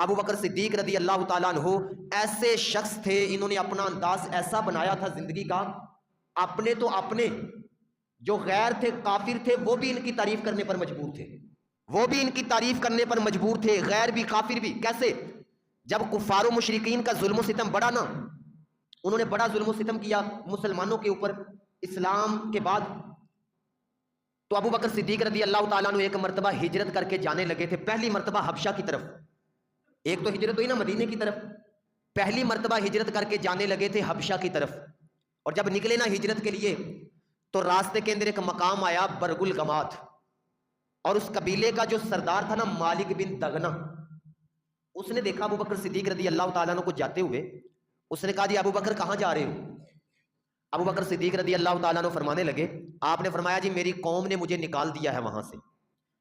ابو بکر صدیق رضی اللہ تعالیٰ عنہ ایسے شخص تھے، انہوں نے اپنا انداز ایسا بنایا تھا زندگی کا، اپنے تو اپنے جو غیر تھے، کافر تھے، وہ بھی ان کی تعریف کرنے پر مجبور تھے، وہ بھی ان کی تعریف کرنے پر مجبور تھے، غیر بھی کافر بھی۔ کیسے؟ جب کفار و مشرکین کا ظلم و ستم بڑا نا، انہوں نے بڑا ظلم و ستم کیا مسلمانوں کے اوپر اسلام کے بعد، تو ابو بکر صدیق رضی اللہ تعالیٰ عنہ ایک مرتبہ ہجرت کر کے جانے لگے تھے، پہلی مرتبہ حبشہ کی طرف۔ ایک تو ہجرت ہوئی نا مدینے کی طرف، پہلی مرتبہ ہجرت کر کے جانے لگے تھے حبشہ کی طرف۔ اور جب نکلے نا ہجرت کے لیے تو راستے کے اندر ایک مقام آیا برگ الگمات، اور اس قبیلے کا جو سردار تھا نا مالک بن دغنہ، اس نے دیکھا ابو بکر صدیق رضی اللہ تعالیٰ عنہ کو جاتے ہوئے، اس نے کہا جی ابو بکر کہاں جا رہے ہو؟ ابو بکر صدیق رضی اللہ تعالیٰ عنہ فرمانے لگے، آپ نے فرمایا جی میری قوم نے مجھے نکال دیا ہے وہاں سے،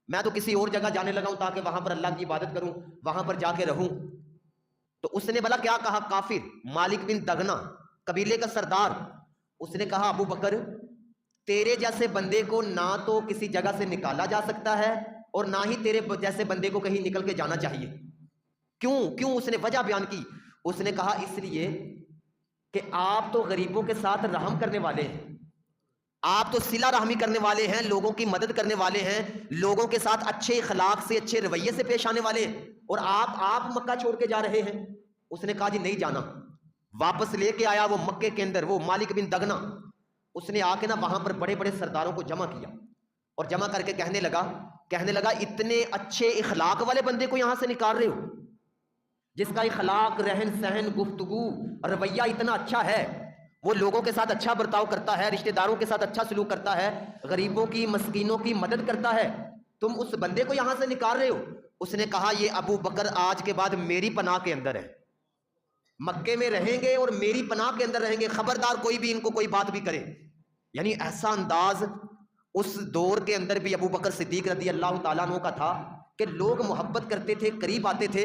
میں تو کسی اور جگہ جانے لگا ہوں تاکہ وہاں پر اللہ کی عبادت کروں، وہاں پر جا کے رہوں۔ تو اس نے بلا کیا کہا؟ کافر مالک بن دغنہ قبیلے کا سردار، اس نے کہا ابو بکر تیرے جیسے بندے کو نہ تو کسی جگہ سے نکالا جا سکتا ہے اور نہ ہی تیرے جیسے بندے کو کہیں نکل کے جانا چاہیے۔ کیوں؟ اس نے وجہ بیان کی، اس نے کہا اس لیے کہ آپ تو غریبوں کے ساتھ رحم کرنے والے ہیں، آپ تو صلہ رحمی کرنے والے ہیں، لوگوں کی مدد کرنے والے ہیں، لوگوں کے ساتھ اچھے اخلاق سے اچھے رویے سے پیش آنے والے ہیں، اور آپ مکہ چھوڑ کے جا رہے ہیں۔ اس نے کہا جی نہیں جانا۔ واپس لے کے آیا وہ مکے کے اندر، وہ مالک بن دغنہ، اس نے آ کے نا وہاں پر بڑے بڑے سرداروں کو جمع کیا، اور جمع کر کے کہنے لگا اتنے اچھے اخلاق والے بندے کو یہاں سے نکال رہے ہو، جس کا اخلاق، رہن سہن، گفتگو، رویہ اتنا اچھا ہے، وہ لوگوں کے ساتھ اچھا برتاؤ کرتا ہے، رشتہ داروں کے ساتھ اچھا سلوک کرتا ہے، غریبوں کی مسکینوں کی مدد کرتا ہے، تم اس بندے کو یہاں سے نکال رہے ہو؟ اس نے کہا یہ ابو بکر آج کے بعد میری پناہ کے اندر ہے، مکے میں رہیں گے اور میری پناہ کے اندر رہیں گے، خبردار کوئی بھی ان کو کوئی بات بھی کرے۔ یعنی ایسا انداز اس دور کے اندر بھی ابو بکر صدیق رضی اللہ تعالیٰ عنہ کا تھا کہ لوگ محبت کرتے تھے، قریب آتے تھے۔